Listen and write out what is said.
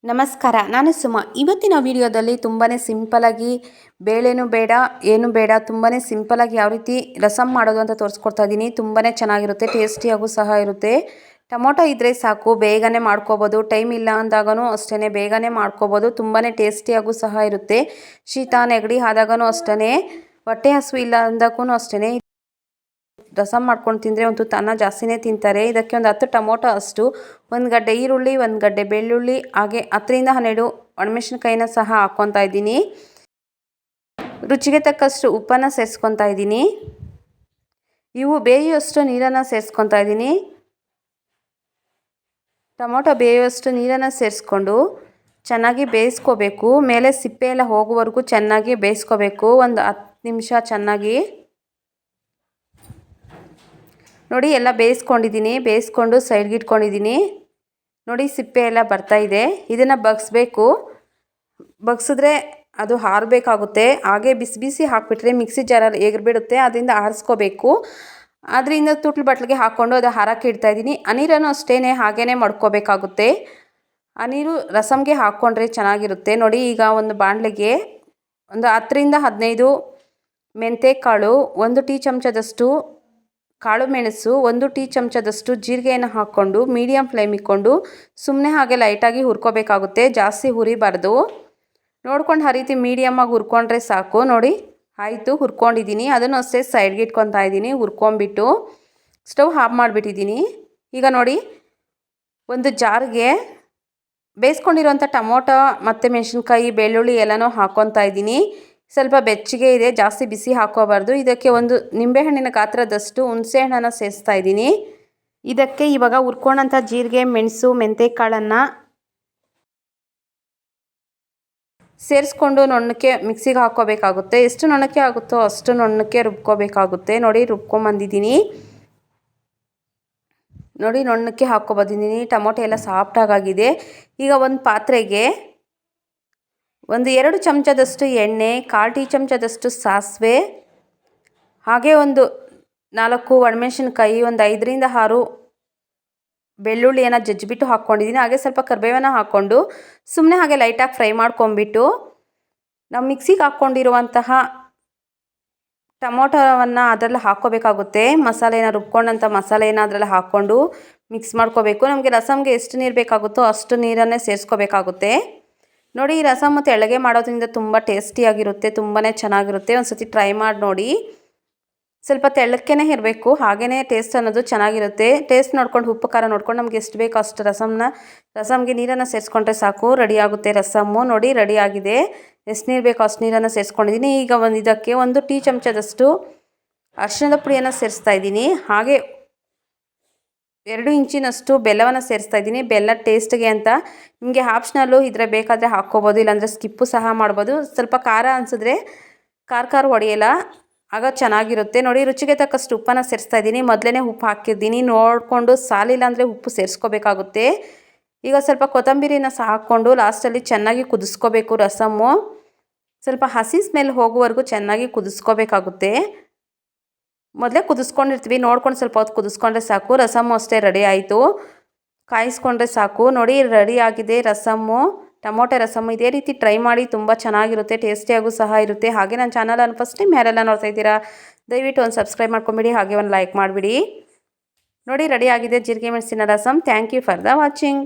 ನಮಸ್ಕಾರ, ನಾನು ಸುಮಾ. ಇವತ್ತಿನ ವಿಡಿಯೋದಲ್ಲಿ ತುಂಬಾ ಸಿಂಪಲಾಗಿ ಬೇಳೆನೂ ಬೇಡ ಏನು ಬೇಡ ತುಂಬಾ ಸಿಂಪಲಾಗಿ ಯಾವ ರೀತಿ ರಸಮ್ ಮಾಡೋದು ಅಂತ ತೋರಿಸ್ಕೊಡ್ತಾ ಇದ್ದೀನಿ. ತುಂಬಾ ಚೆನ್ನಾಗಿರುತ್ತೆ, ಟೇಸ್ಟಿಯಾಗೂ ಸಹ ಇರುತ್ತೆ. ಟೊಮೊಟೊ ಇದ್ದರೆ ಸಾಕು, ಬೇಗನೆ ಮಾಡ್ಕೋಬೋದು. ಟೈಮ್ ಇಲ್ಲ ಅಂದಾಗೂ ಅಷ್ಟೇ ಬೇಗನೆ ಮಾಡ್ಕೋಬೋದು. ತುಂಬಾ ಟೇಸ್ಟಿಯಾಗೂ ಸಹ ಇರುತ್ತೆ. ಶೀತ ನೆಗಡಿ ಆದಾಗೂ ಅಷ್ಟೇ, ಹೊಟ್ಟೆ ಹಸಿವು ಇಲ್ಲ ಅಂದಾಗೂ ಅಷ್ಟೇ ರಸಮ್ ಮಾಡ್ಕೊಂಡು ತಿಂದರೆ ಒಂದು ಅನ್ನ ಜಾಸ್ತಿನೇ ತಿಂತಾರೆ. ಇದಕ್ಕೆ ಒಂದು 10 ಟೊಮೊಟೊ ಅಷ್ಟು, ಒಂದು ಗಡ್ಡೆ ಈರುಳ್ಳಿ, ಒಂದು ಗಡ್ಡೆ ಬೆಳ್ಳುಳ್ಳಿ, ಹಾಗೆ 10ರಿಂದ 12 ಒಣಮೆಣಸಿನಕಾಯಿನ ಸಹ ಹಾಕ್ಕೊತಾ ಇದ್ದೀನಿ. ರುಚಿಗೆ ತಕ್ಕಷ್ಟು ಉಪ್ಪನ್ನು ಸೇರಿಸ್ಕೊತಾ ಇದ್ದೀನಿ. ಇವು ಬೇಯುವಷ್ಟು ನೀರನ್ನು ಸೇರಿಸ್ಕೊತಾ ಇದ್ದೀನಿ. ಟೊಮೊಟೊ ಬೇಯುವಷ್ಟು ನೀರನ್ನು ಸೇರಿಸ್ಕೊಂಡು ಚೆನ್ನಾಗಿ ಬೇಯಿಸ್ಕೋಬೇಕು. ಮೇಲೆ ಸಿಪ್ಪೆ ಎಲ್ಲ ಹೋಗುವವರೆಗೂ ಚೆನ್ನಾಗಿ ಬೇಯಿಸ್ಕೋಬೇಕು, ಒಂದು 10 ನಿಮಿಷ ಚೆನ್ನಾಗಿ. ನೋಡಿ, ಎಲ್ಲ ಬೇಯಿಸ್ಕೊಂಡಿದ್ದೀನಿ. ಬೇಯಿಸ್ಕೊಂಡು ಸೈಡ್ಗೆ ಇಟ್ಕೊಂಡಿದ್ದೀನಿ. ನೋಡಿ, ಸಿಪ್ಪೆ ಎಲ್ಲ ಬರ್ತಾ ಇದೆ. ಇದನ್ನು ಬಗ್ಸ್ಬೇಕು. ಬಗ್ಸಿದ್ರೆ ಅದು ಆರಬೇಕಾಗುತ್ತೆ. ಹಾಗೆ ಬಿಸಿ ಬಿಸಿ ಹಾಕಿಬಿಟ್ರೆ ಮಿಕ್ಸಿ ಜಾರಲ್ಲಿ ಎಗರ್ಬಿಡುತ್ತೆ. ಅದರಿಂದ ಆರಿಸ್ಕೋಬೇಕು. ಅದರಿಂದ ತುಟ್ಲು ಬಟ್ಲಿಗೆ ಹಾಕ್ಕೊಂಡು ಅದು ಹಾರಕ್ಕೆ ಇಡ್ತಾಯಿದ್ದೀನಿ. ಆ ನೀರನ್ನು ಅಷ್ಟೇ ಹಾಗೇ ಮಾಡ್ಕೋಬೇಕಾಗುತ್ತೆ. ಆ ನೀರು ರಸಮ್ಗೆ ಹಾಕ್ಕೊಂಡ್ರೆ ಚೆನ್ನಾಗಿರುತ್ತೆ. ನೋಡಿ, ಈಗ ಒಂದು ಬಾಣಲೆಗೆ ಒಂದು 10ರಿಂದ 15 ಮೆಂತ್ಯಕಾಳು, 1 ಟೀ ಚಮಚದಷ್ಟು ಕಾಳು ಮೆಣಸು, 1 ಟೀ ಚಮಚದಷ್ಟು ಜೀರಿಗೆಯನ್ನು ಹಾಕ್ಕೊಂಡು ಮೀಡಿಯಮ್ ಫ್ಲೇಮ್ ಇಟ್ಕೊಂಡು ಸುಮ್ಮನೆ ಹಾಗೆ ಲೈಟಾಗಿ ಹುರ್ಕೋಬೇಕಾಗುತ್ತೆ. ಜಾಸ್ತಿ ಹುರಿಬಾರ್ದು. ನೋಡ್ಕೊಂಡು ಆ ರೀತಿ ಮೀಡಿಯಮ್ಮಾಗಿ ಹುರ್ಕೊಂಡ್ರೆ ಸಾಕು. ನೋಡಿ, ಆಯಿತು, ಹುರ್ಕೊಂಡಿದ್ದೀನಿ. ಅದನ್ನು ಅಷ್ಟೇ ಸೈಡ್ಗೆ ಇಟ್ಕೊತಾ ಇದ್ದೀನಿ. ಹುರ್ಕೊಂಬಿಟ್ಟು ಸ್ಟವ್ ಆಫ್ ಮಾಡಿಬಿಟ್ಟಿದ್ದೀನಿ. ಈಗ ನೋಡಿ, ಒಂದು ಜಾರ್ಗೆ ಬೇಯಿಸ್ಕೊಂಡಿರೋಂಥ ಟೊಮೊಟೊ ಮತ್ತು ಮೆಣಸಿನ್ಕಾಯಿ, ಬೆಳ್ಳುಳ್ಳಿ ಎಲ್ಲನೂ ಹಾಕ್ಕೊತಾ ಇದ್ದೀನಿ. ಸ್ವಲ್ಪ ಬೆಚ್ಚಗೆ ಇದೆ, ಜಾಸ್ತಿ ಬಿಸಿ ಹಾಕೋಬಾರ್ದು. ಇದಕ್ಕೆ ಒಂದು ನಿಂಬೆಹಣ್ಣಿನ ಗಾತ್ರದಷ್ಟು ಹುಣಸೆಹಣ್ಣನ್ನು ಸೇರಿಸ್ತಾ ಇದ್ದೀನಿ. ಇದಕ್ಕೆ ಇವಾಗ ಹುರ್ಕೊಂಡಂಥ ಜೀರಿಗೆ, ಮೆಣಸು, ಮೆಂತ್ಯಕಾಳನ್ನು ಸೇರಿಸ್ಕೊಂಡು ನುಣ್ಣಕ್ಕೆ ಮಿಕ್ಸಿಗೆ ಹಾಕ್ಕೋಬೇಕಾಗುತ್ತೆ. ಎಷ್ಟು ನುಣ್ಣಕ್ಕೆ ಆಗುತ್ತೋ ಅಷ್ಟು ನುಣ್ಣಕ್ಕೆ ರುಬ್ಕೋಬೇಕಾಗುತ್ತೆ. ನೋಡಿ, ರುಬ್ಕೊಂಬಂದಿದ್ದೀನಿ. ನೋಡಿ, ನುಣ್ಣಕ್ಕೆ ಹಾಕ್ಕೊಬಂದಿದ್ದೀನಿ. ಟೊಮೊಟೊ ಎಲ್ಲ ಸಾಫ್ಟಾಗಿದೆ. ಈಗ ಒಂದು ಪಾತ್ರೆಗೆ ಒಂದು 2 ಚಮಚದಷ್ಟು ಎಣ್ಣೆ, 1/4 ಟೀ ಚಮಚದಷ್ಟು ಸಾಸಿವೆ, ಹಾಗೆ ಒಂದು 4 ಒಣಮೆಣಸಿನ್ಕಾಯಿ, ಒಂದು 5ರಿಂದ 6 ಬೆಳ್ಳುಳ್ಳಿಯನ್ನು ಜಜ್ಜಿಬಿಟ್ಟು ಹಾಕ್ಕೊಂಡಿದ್ದೀನಿ. ಹಾಗೆ ಸ್ವಲ್ಪ ಕರಿಬೇವನ್ನು ಹಾಕ್ಕೊಂಡು ಸುಮ್ಮನೆ ಹಾಗೆ ಲೈಟಾಗಿ ಫ್ರೈ ಮಾಡ್ಕೊಂಬಿಟ್ಟು ನಾವು ಮಿಕ್ಸಿಗೆ ಹಾಕ್ಕೊಂಡಿರುವಂತಹ ಟೊಮೊಟೊವನ್ನು ಅದರಲ್ಲಿ ಹಾಕ್ಕೋಬೇಕಾಗುತ್ತೆ. ಮಸಾಲೆನ ರುಬ್ಕೊಂಡಂಥ ಮಸಾಲೆಯನ್ನು ಅದರಲ್ಲಿ ಹಾಕ್ಕೊಂಡು ಮಿಕ್ಸ್ ಮಾಡ್ಕೋಬೇಕು. ನಮಗೆ ರಸಮ್ಗೆ ಎಷ್ಟು ನೀರು ಬೇಕಾಗುತ್ತೋ ಅಷ್ಟು ನೀರನ್ನೇ ಸೇರಿಸ್ಕೋಬೇಕಾಗುತ್ತೆ. ನೋಡಿ, ಈ ರಸಮ್ ತೆಳ್ಳಗೆ ಮಾಡೋದ್ರಿಂದ ತುಂಬ ಟೇಸ್ಟಿಯಾಗಿರುತ್ತೆ, ತುಂಬಾ ಚೆನ್ನಾಗಿರುತ್ತೆ. ಒಂದು ಸತಿ ಟ್ರೈ ಮಾಡಿ ನೋಡಿ. ಸ್ವಲ್ಪ ತೆಳ್ಳಕ್ಕೇ ಇರಬೇಕು, ಹಾಗೆಯೇ ಟೇಸ್ಟ್ ಅನ್ನೋದು ಚೆನ್ನಾಗಿರುತ್ತೆ. ಟೇಸ್ಟ್ ನೋಡ್ಕೊಂಡು, ಉಪ್ಪು ಖಾರ ನೋಡ್ಕೊಂಡು ನಮ್ಗೆ ಎಷ್ಟು ಬೇಕೋ ಅಷ್ಟು ರಸಮ್ಗೆ ನೀರನ್ನು ಸೇರಿಸ್ಕೊಂಡ್ರೆ ಸಾಕು, ರೆಡಿಯಾಗುತ್ತೆ ರಸಮ್ಮು. ನೋಡಿ, ರೆಡಿಯಾಗಿದೆ. ಎಷ್ಟು ನೀರು ಬೇಕೋ ಅಷ್ಟು ನೀರನ್ನು ಸೇರಿಸ್ಕೊಂಡಿದ್ದೀನಿ. ಈಗ ಇದಕ್ಕೆ 1 ಟೀ ಚಮಚದಷ್ಟು ಅರಿಶಿಣದ ಪುಡಿಯನ್ನು ಸೇರಿಸ್ತಾ ಇದ್ದೀನಿ. ಹಾಗೆ 2 ಇಂಚಿನಷ್ಟು ಬೆಲ್ಲವನ್ನು ಸೇರಿಸ್ತಾ ಇದ್ದೀನಿ. ಬೆಲ್ಲ ಟೇಸ್ಟ್ಗೆ ಅಂತ. ನಿಮಗೆ ಆಪ್ಷನಲ್ಲು ಇದ್ರೆ ಬೇಕಾದರೆ ಹಾಕ್ಕೋಬೋದು, ಇಲ್ಲಾಂದರೆ ಸ್ಕಿಪ್ಪು ಸಹ ಮಾಡ್ಬೋದು. ಸ್ವಲ್ಪ ಖಾರ ಅನಿಸಿದ್ರೆ ಖಾರ ಹೊಡೆಯಲ್ಲ, ಆಗ ಚೆನ್ನಾಗಿರುತ್ತೆ. ನೋಡಿ, ರುಚಿಗೆ ತಕ್ಕಷ್ಟು ಉಪ್ಪನ್ನು ಸೇರಿಸ್ತಾ ಇದ್ದೀನಿ. ಮೊದಲೇ ಉಪ್ಪು ಹಾಕಿದ್ದೀನಿ, ನೋಡಿಕೊಂಡು ಸಾಲಿಲ್ಲ ಅಂದರೆ ಉಪ್ಪು ಸೇರಿಸ್ಕೋಬೇಕಾಗುತ್ತೆ. ಈಗ ಸ್ವಲ್ಪ ಕೊತ್ತಂಬರಿನ ಸಹ ಹಾಕ್ಕೊಂಡು ಲಾಸ್ಟಲ್ಲಿ ಚೆನ್ನಾಗಿ ಕುದಿಸ್ಕೋಬೇಕು. ರಸಮ್ಮು ಸ್ವಲ್ಪ ಹಸಿ ಸ್ಮೆಲ್ ಹೋಗುವವರೆಗೂ ಚೆನ್ನಾಗಿ ಕುದಿಸ್ಕೋಬೇಕಾಗುತ್ತೆ. ಮೊದಲೇ ಕುದಿಸ್ಕೊಂಡಿರ್ತೀವಿ, ನೋಡ್ಕೊಂಡು ಸ್ವಲ್ಪ ಹೊತ್ತು ಕುದಿಸ್ಕೊಂಡ್ರೆ ಸಾಕು. ರಸಮ್ಮು ಅಷ್ಟೇ ರೆಡಿ ಆಯಿತು, ಕಾಯಿಸ್ಕೊಂಡ್ರೆ ಸಾಕು. ನೋಡಿ, ರೆಡಿ ಆಗಿದೆ ರಸಮ್ಮು, ಟೊಮೊಟೊ ರಸಮ್ಮು. ಇದೇ ರೀತಿ ಟ್ರೈ ಮಾಡಿ, ತುಂಬ ಚೆನ್ನಾಗಿರುತ್ತೆ, ಟೇಸ್ಟಿಯಾಗೂ ಸಹ ಇರುತ್ತೆ. ಹಾಗೆ ನನ್ನ ಚಾನಲನ್ನು ಫಸ್ಟ್ ಟೈಮ್ ಯಾರೆಲ್ಲ ನೋಡ್ತಾ ಇದ್ದೀರಾ ದಯವಿಟ್ಟು ಒಂದು ಸಬ್ಸ್ಕ್ರೈಬ್ ಮಾಡ್ಕೊಂಬಿಡಿ, ಹಾಗೆ ಒಂದು ಲೈಕ್ ಮಾಡಿಬಿಡಿ. ನೋಡಿ, ರೆಡಿ ಆಗಿದೆ ಜೀರಿಗೆ ಮೆಣಸಿನ rasam. Thank you for the watching.